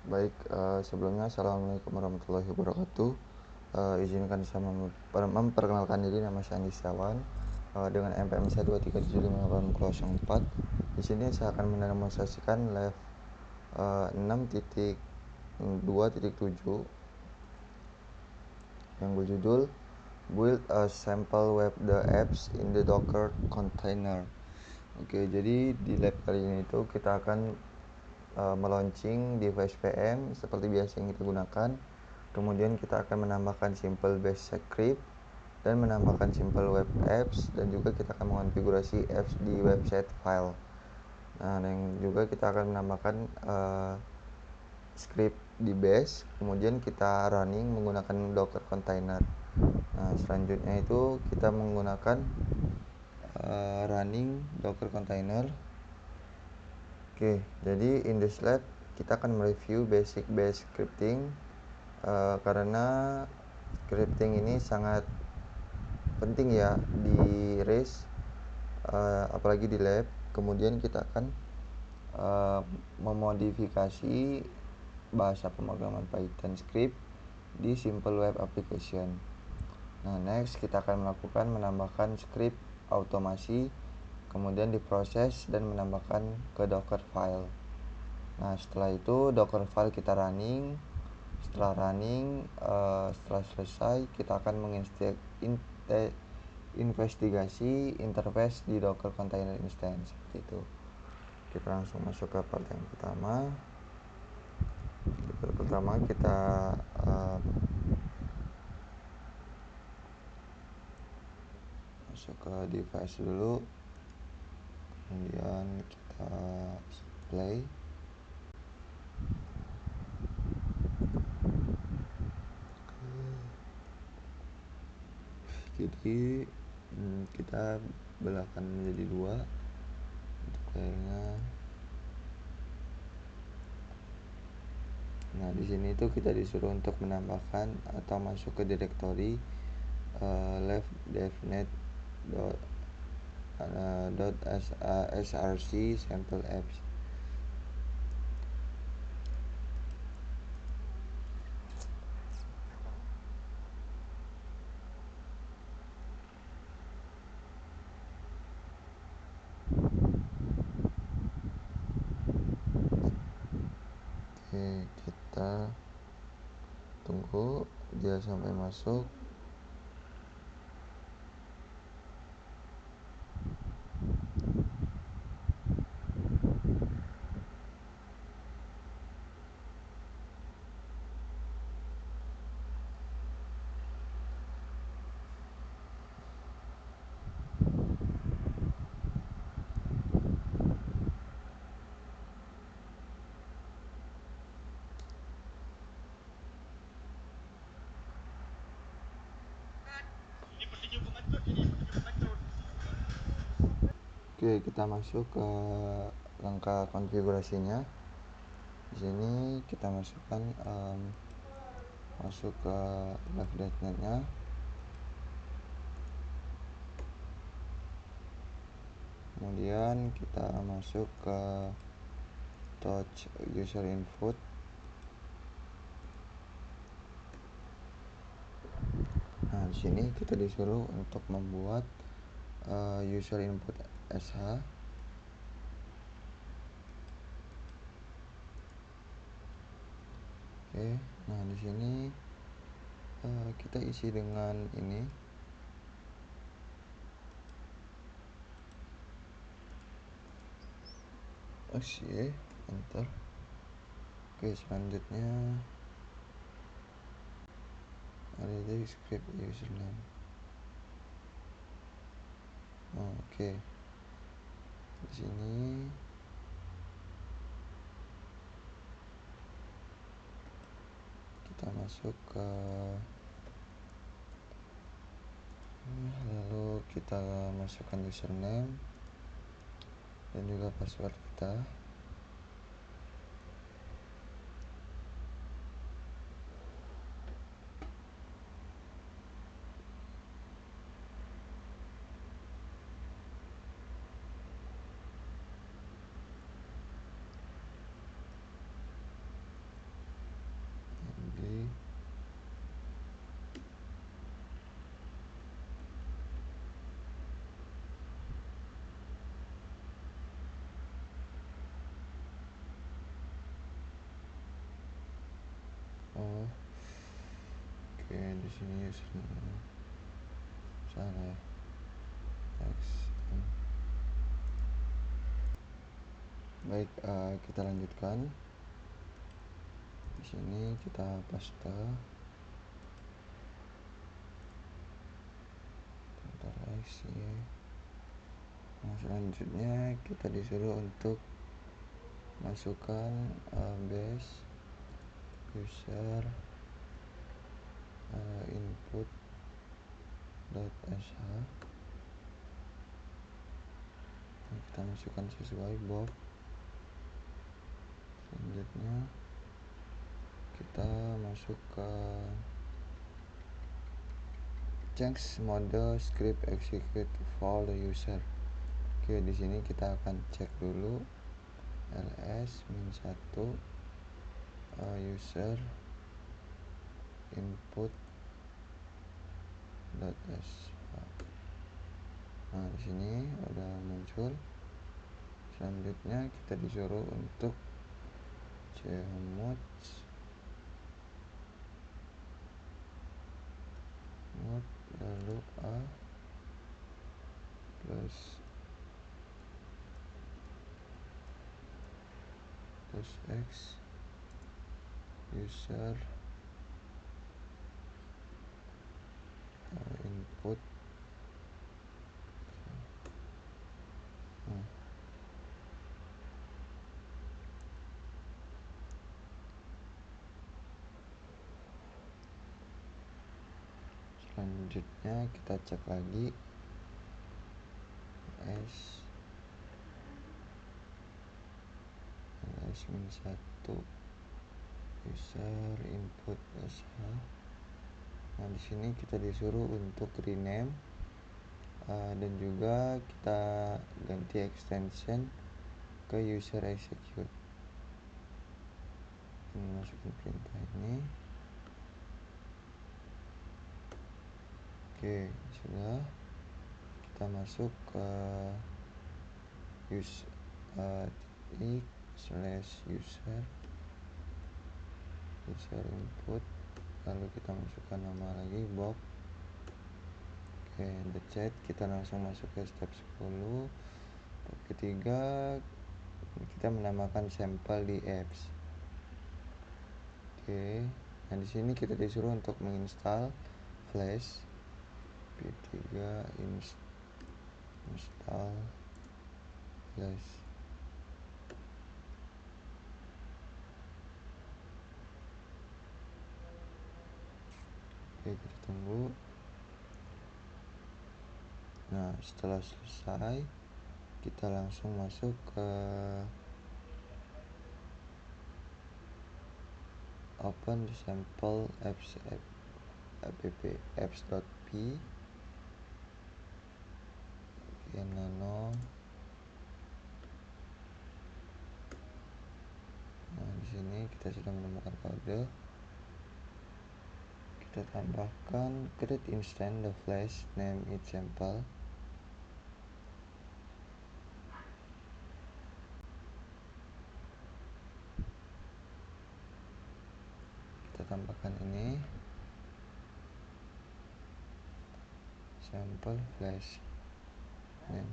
Baik, sebelumnya assalamualaikum warahmatullahi wabarakatuh. Izinkan saya memperkenalkan diri, nama saya Andi Setiawan, dengan NPM 123758004. Di sini saya akan mendemonstrasikan live 6.2.7 yang berjudul Build a Sample Web the Apps in the Docker Container. Oke, jadi di lab kali ini itu kita akan melaunching device VM seperti biasa yang kita gunakan. Kemudian kita akan menambahkan simple bash script dan menambahkan simple web apps, dan juga kita akan mengonfigurasi apps di website file. Nah, dan juga kita akan menambahkan script di bash, kemudian kita running menggunakan docker container. Nah, selanjutnya itu kita menggunakan running docker container. Oke, jadi in this lab kita akan mereview basic bash scripting, karena scripting ini sangat penting ya di RACE, apalagi di lab. Kemudian kita akan memodifikasi bahasa pemrograman Python script di simple web application. Nah, next kita akan menambahkan script automasi, kemudian diproses dan menambahkan ke docker file. Nah, setelah itu docker file kita running. Setelah selesai, kita akan investigasi interface di docker container instance seperti itu. Kita langsung masuk ke part yang pertama. Di part pertama kita masuk ke device dulu, kemudian kita play. Jadi kita belahkan menjadi dua untuk layarnya. Nah, di sini itu kita disuruh untuk menambahkan atau masuk ke direktori left devnet .src sample apps. Oke, kita tunggu dia sampai masuk. Oke, kita masuk ke langkah konfigurasinya. Di sini kita masukkan masuk ke live.net-nya. Kemudian kita masuk ke touch user input. Nah, di sini kita disuruh untuk membuat user input sh. Oke, nah di sini kita isi dengan ini. Enter. Oke, selanjutnya ada script username. Oke, di sini kita masuk ke lalu kita masukkan username dan juga password kita. Oke, di sini username salah ya, X. Baik, kita lanjutkan. Di sini kita paste. Bentar X ya. Nah, selanjutnya kita disuruh untuk masukkan base user input.sh. Kita masukkan sesuai box. Selanjutnya kita masukkan change mode script execute for the user. Oke, di sini kita akan cek dulu ls-1 user input.sh. Nah, di sini udah muncul. Selanjutnya kita disuruh untuk chmod lalu a plus x user input. Selanjutnya kita cek lagi ls-1 user input sh. Nah, di sini kita disuruh untuk rename dan juga kita ganti extension ke user execute. Ini masukin perintah ini. Oke, sudah. Kita masuk ke user input, lalu kita masukkan nama lagi box. Oke, that's it. Kita langsung masuk ke step 10. Step ketiga, kita menambahkan sampel di apps. Oke, nah di sini kita disuruh untuk menginstal Flash p3 install Flash. Oke, kita tunggu. Nah, setelah selesai kita langsung masuk ke open sample apps.p. Oke, nano. Nah, di sini kita sudah menemukan kode. Kita tambahkan create instant the flash name it sample. Kita tambahkan ini sample flash name.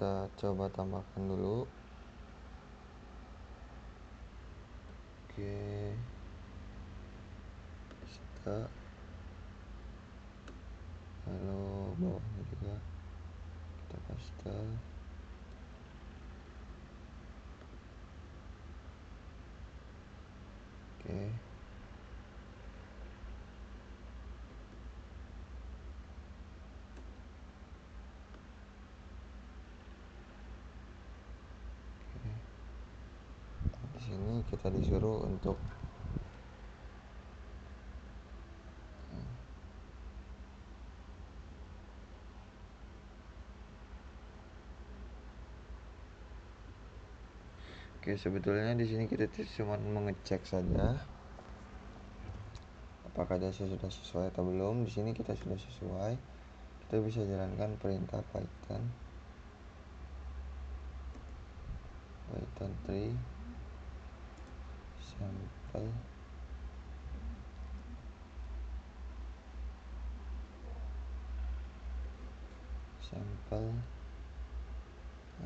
Kita coba tambahkan dulu. Oke, kita lalu bawahnya juga kita paste. Oke, di sini kita disuruh untuk Oke, sebetulnya di sini kita cuma mengecek saja apakah data sudah sesuai atau belum. Di sini kita sudah sesuai. Kita bisa jalankan perintah Python 3 sample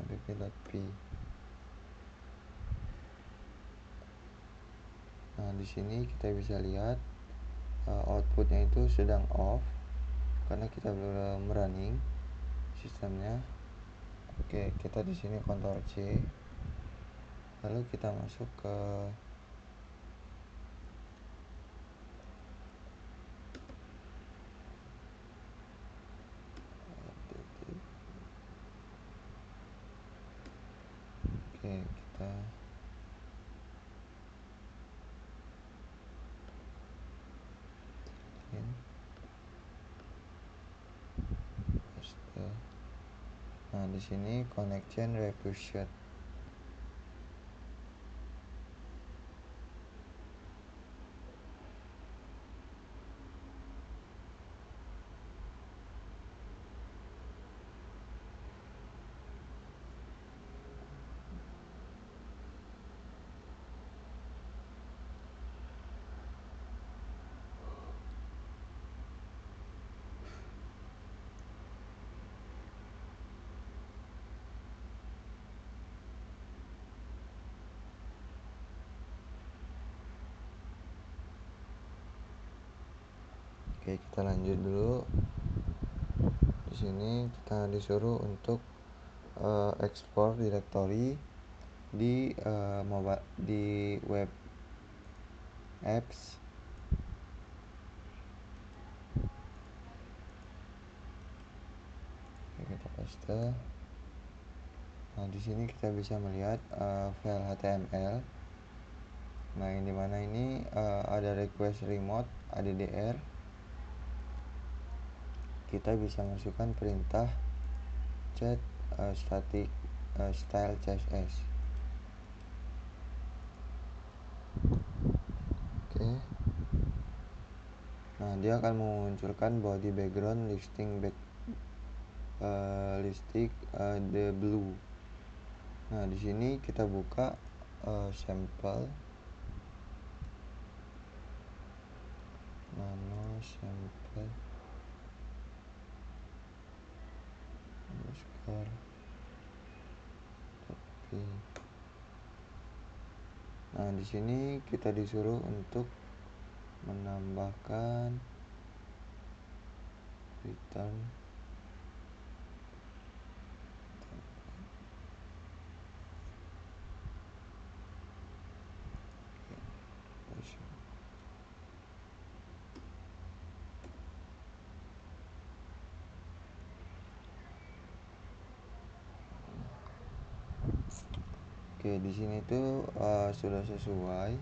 app.py. Nah, di sini kita bisa lihat outputnya itu sedang off karena kita belum running sistemnya. Oke, kita di sini Ctrl C, lalu kita masuk ke kita paste. Nah, di sini connection refused. Oke, kita lanjut dulu. Di sini kita disuruh untuk ekspor directory di mobile, di web apps. Oke, kita paste. Nah, di sini kita bisa melihat file HTML. Nah, yang dimana ini ada request remote addr. Kita bisa masukkan perintah chat static style css. Oke. Nah, dia akan memunculkan body background listing the blue. Nah, di sini kita buka sampel nano sampel underscore tapi. Nah, di sini kita disuruh untuk menambahkan return Oke, di sini tuh sudah sesuai.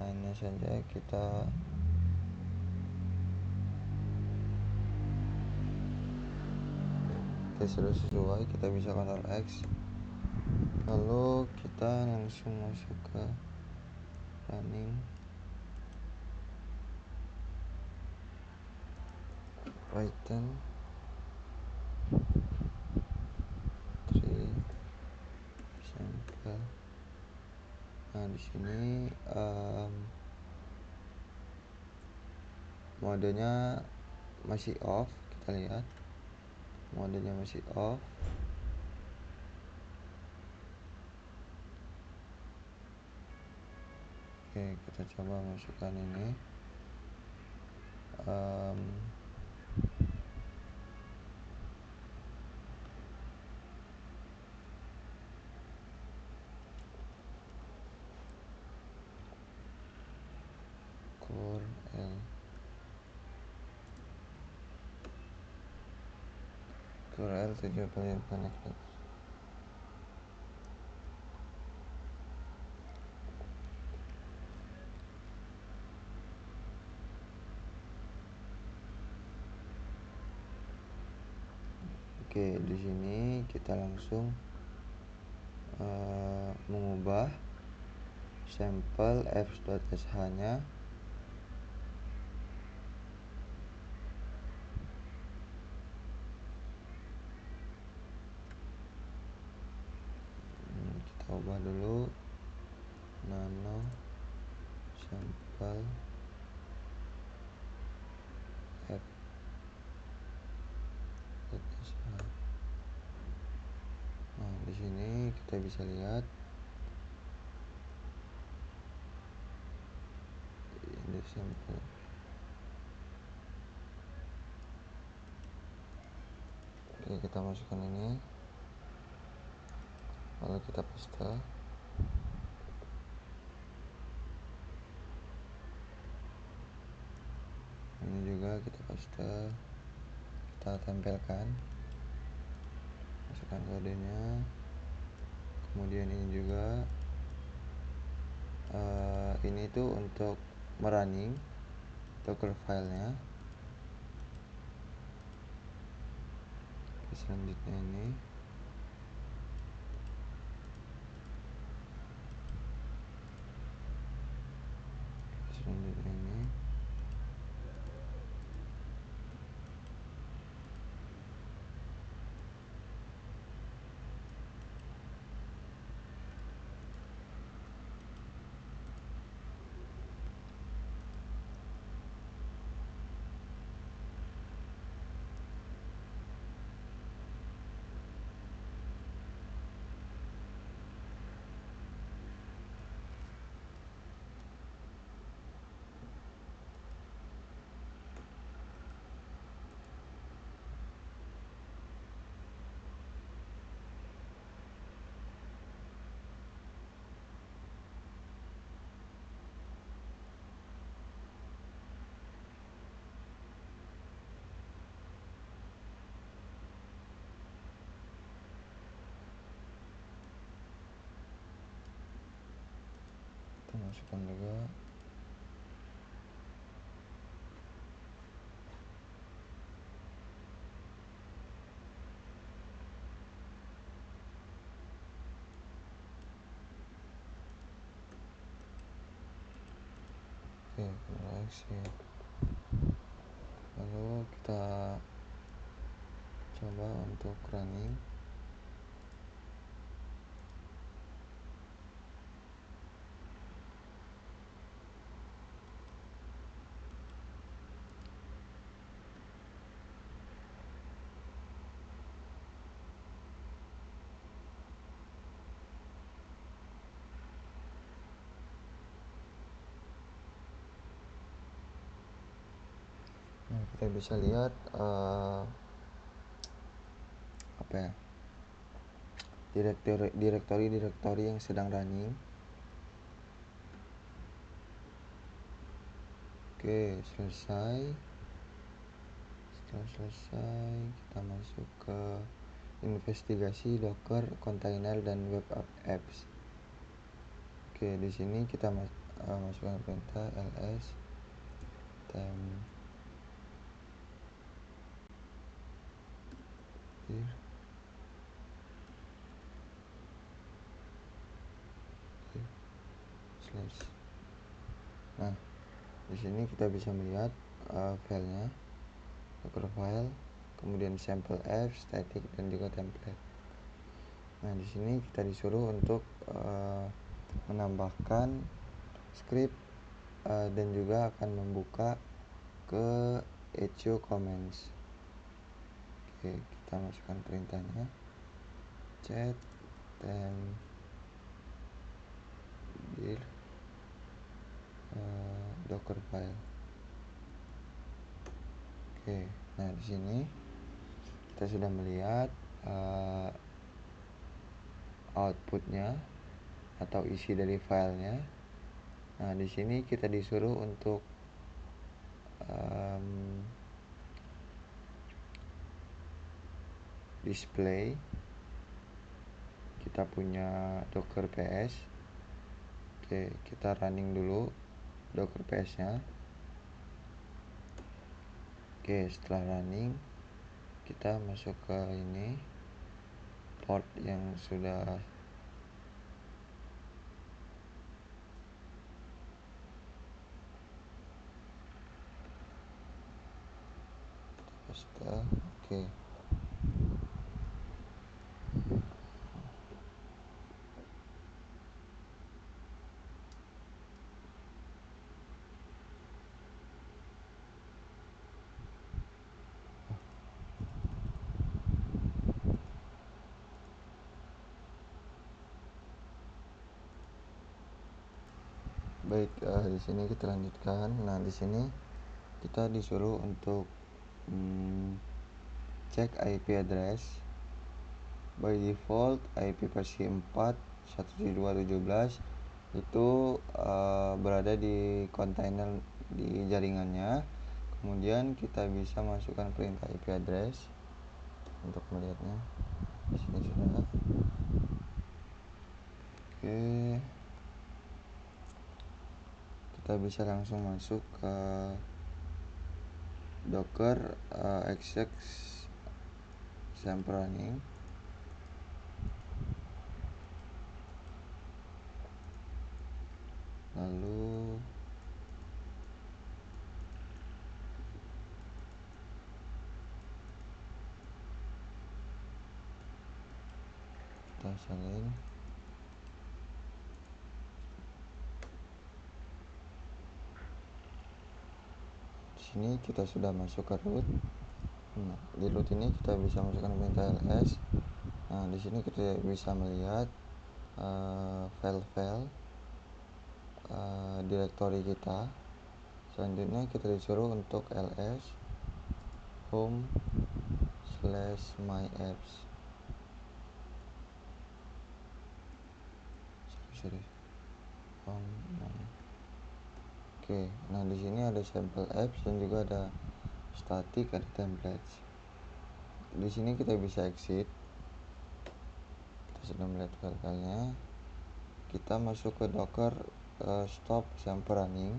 Hanya saja kita sudah sesuai, kita bisa Ctrl X, lalu kita langsung masuk ke running Python 3 sample. Nah, di sini modenya masih off. Kita lihat modenya masih off. Oke, kita coba masukkan ini curl 7 kali connected. Oke, di sini kita langsung mengubah sampel apps.sh nya kita ubah dulu nano sampel app.sh. Nah, di sini kita bisa lihat ini sampel. Oke, kita masukkan ini, lalu kita paste. Ini juga kita paste, kita tempelkan, masukkan kodenya. Kemudian ini juga ini tuh untuk merunning Docker filenya. Selanjutnya ini kita masukkan juga. Oke, exit. Lalu kita coba untuk running. Nah, kita bisa lihat apa ya, direktori yang sedang running. Oke, selesai. Setelah selesai, kita masuk ke investigasi Docker, container, dan web apps. Oke, di sini kita masukkan perintah ls temp dir slash. Nah, di sini kita bisa melihat filenya, Docker file, kemudian sampel apps, static, dan juga template. Nah, di sini kita disuruh untuk menambahkan script dan juga akan membuka ke echo commands. Oke, kita masukkan perintahnya cat temp dir docker file. Oke, nah di sini kita sudah melihat outputnya atau isi dari filenya. Nah, di sini kita disuruh untuk display kita punya Docker PS. Oke, kita running dulu Docker PS nya. Oke, setelah running kita masuk ke ini port yang sudah Oke. Baik, di sini kita lanjutkan. Nah, di sini kita disuruh untuk cek IP address. By default IP versi 4 172.17 itu berada di kontainer di jaringannya. Kemudian kita bisa masukkan perintah IP address untuk melihatnya. Di sini sudah. Oke. Kita bisa langsung masuk ke docker exec sample running. Lalu kita salin. Di sini kita sudah masuk ke root. Nah, di root ini kita bisa masukkan perintah ls. Nah, di sini kita bisa melihat file-file direktori kita. Selanjutnya kita disuruh untuk ls home/myapps. Oke, nah di sini ada sampel apps dan juga ada static, ada templates. Di sini kita bisa exit. Kita sudah melihat file-filenya. Kita masuk ke docker stop sample running.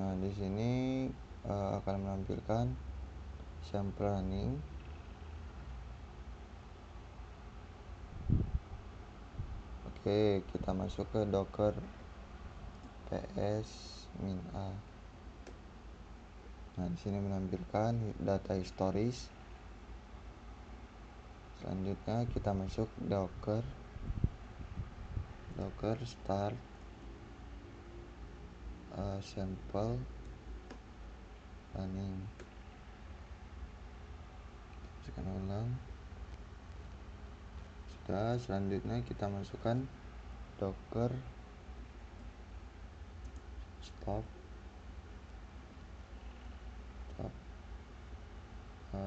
Nah, di sini akan menampilkan sample running. Oke, kita masuk ke docker ps-a. Nah, di sini menampilkan data historis. Selanjutnya kita masuk docker start sample running. Masukkan ulang. Sudah, selanjutnya kita masukkan docker stop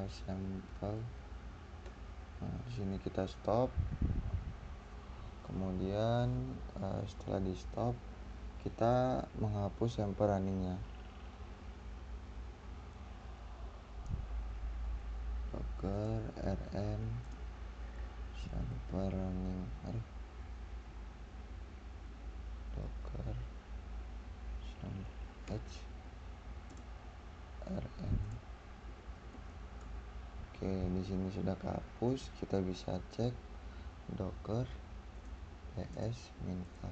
sample. Nah, di sini kita stop. Kemudian setelah di stop kita menghapus sample runningnya. Docker rm sample running. Docker rm. Oke, di sini sudah kehapus. Kita bisa cek docker ps-a.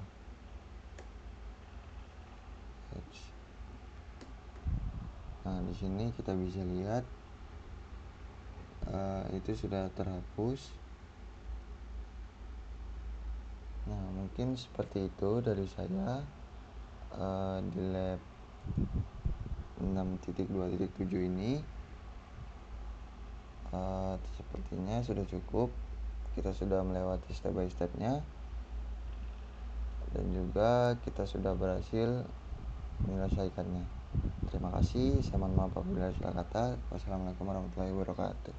Nah, di sini kita bisa lihat itu sudah terhapus. Nah, mungkin seperti itu dari saya di lab 6.2.7 ini. Sepertinya sudah cukup. Kita sudah melewati step by stepnya, dan juga kita sudah berhasil menyelesaikannya. Terima kasih. Saya mohon maaf apabila salah kata. Wassalamualaikum warahmatullahi wabarakatuh.